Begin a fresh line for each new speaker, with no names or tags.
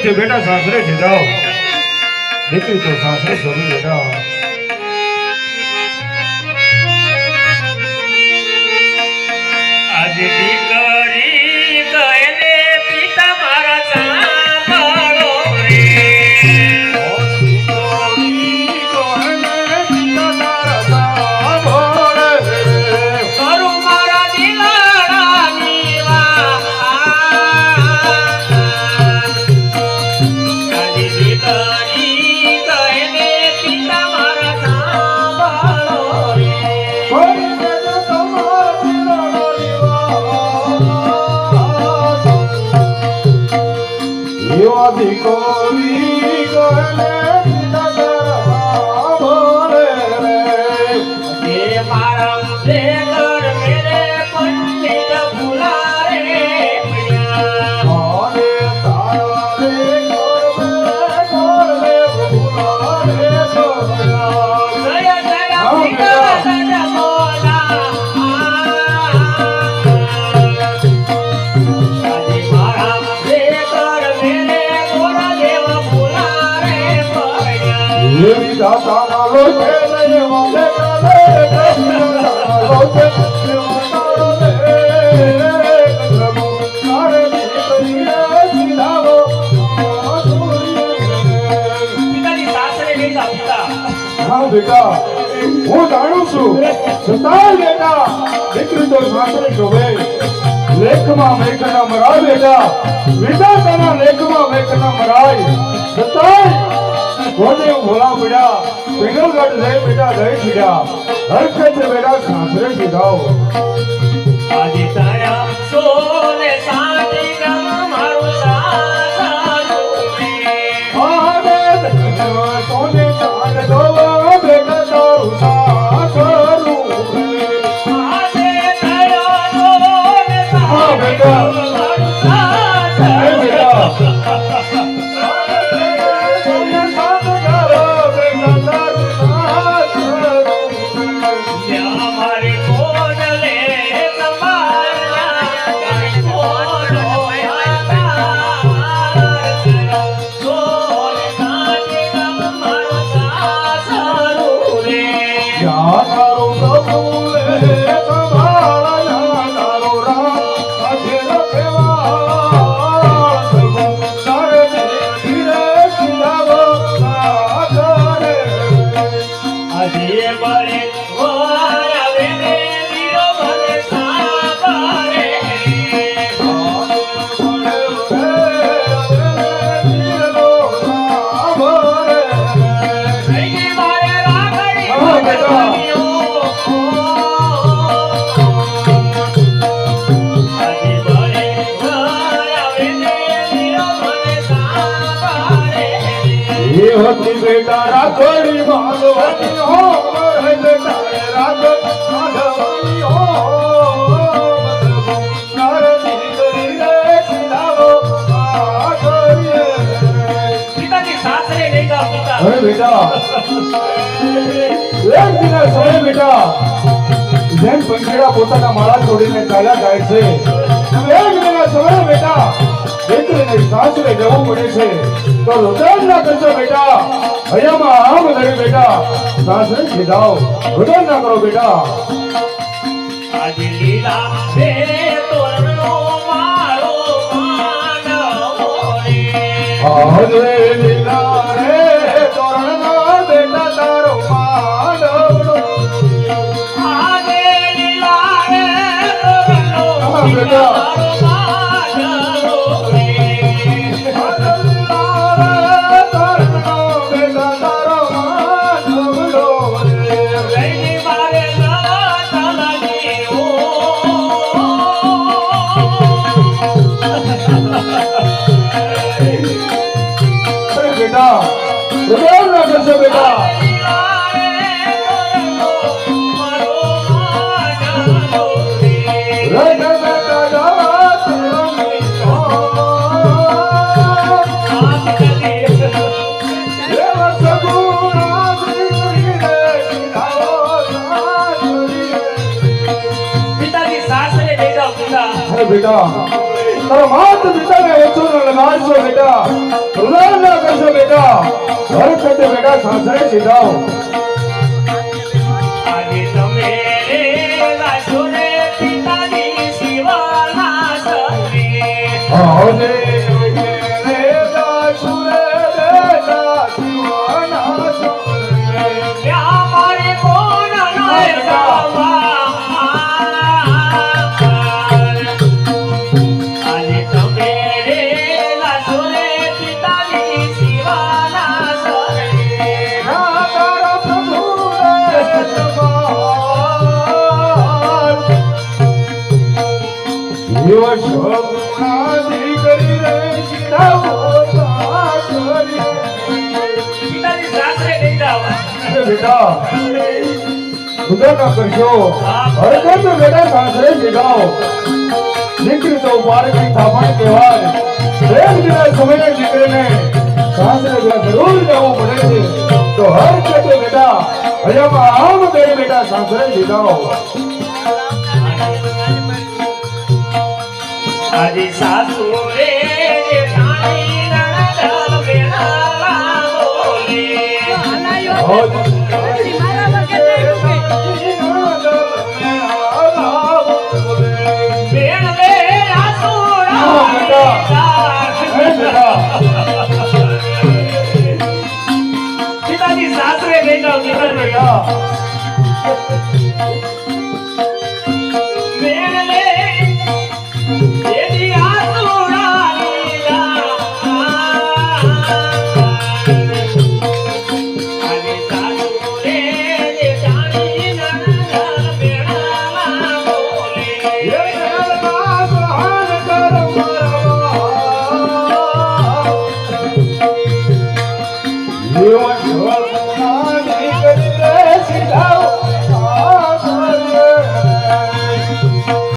છે બેટા સાસરે છે જાઓ દીકરી તો સાસરે છોડી બેટા
આજે દીકરી ગયને પિતા મારા સાંભળો રે કરું મારા દિલાડાની વાત આજે દીકરી ગયને પિતા મારા સાંભળો રે
દીકરી ગયને
મારા ઘર મેરે પંડિત ભૂલા રે
બેટા હું જાણું છું છતાં બેટા દીકરી તો સાસરે શોભે લેખમાં મેઘના મરાય બેટા વિધાતાના લેખમાં મેઘના મરાય છતાં કોને ભોળા પડ્યા પિંગલગઢ રે બેટા ગઈ છિડ્યા હરખત બેટા સાસરે સીધાઓ
આજે તારા સોને સાથી ગમ મારું સાસરું
સોને ચાંદ દોવા બેટા તારું સાસરું
આજે તારા સોને સાથી ગમ મારું સાસરું મારી કોડલે
होती बेटा राखड़ी माधवनी हो बेटा राखड़ी हो
पिताजी सासरे नहीं का पिता
अरे बेटा एक दिन सोए बेटा જેમ પંખીડા પોતાના માળા છોડીને ચાલ્યા જાય છે એક दिन સોએ બેટા દીકરીને સાસરે જવું પડે છે તો રુદન ના કરજો બેટા હૈયામાં આમ લડી બેટા સાસરે સીધાઓ રુદન ના કરો બેટા
આજ લીલા ફેરે તોરણો મારો માંડવો રે
આજ લીલા રે તોરણનો બેટા તારો માંડવો
આજ લીલા રે તોરણો
બેટા बेटा તારા માત પિતાને ઓછો ન લગાડશો બેટા, ઉદાર ના કરશો બેટા, હર વખતે બેટા સાસરે સીધાઓ.
આજે તમે લાશો રે પિતાની સેવાના સરે.
આજે રે દાસુરે બેટા શિવાના સરે.
ત્યાં મારે કોણ નય ગાવા. આજે તમે લાશો રે પિતાની સેવાના સરે.
ના તારા પ્રભુ રે તમાર. જીવ સગુણાથી કરી રે સીધાઓ સાસરે.
પિતાની સાસરે નહીં જાવ.
બેટા ઉદા ના કરશો, હરકત બેટા સાસરે સીધાઓ. દીકરી તો બાળકની થાપણ કહેવાય. એક દિના સમયે દીકરીને સાસરે જરૂર જવું પડે છે, તો હર વખતે બેટા હયામાં આમ કરી બેટા સાસરે સીધાઓ.
આજે સાસુ રે જેઠાણી નણંદ બેનાલા બોલે. બેન રે આસુડા પિતાજી સાસરે લઈ જાઓ દીકરા. બેન રે એની આસુડા લીધા. આજે સાસુ રે જેઠાણી નણંદ બેનાલા બોલે.
જીવન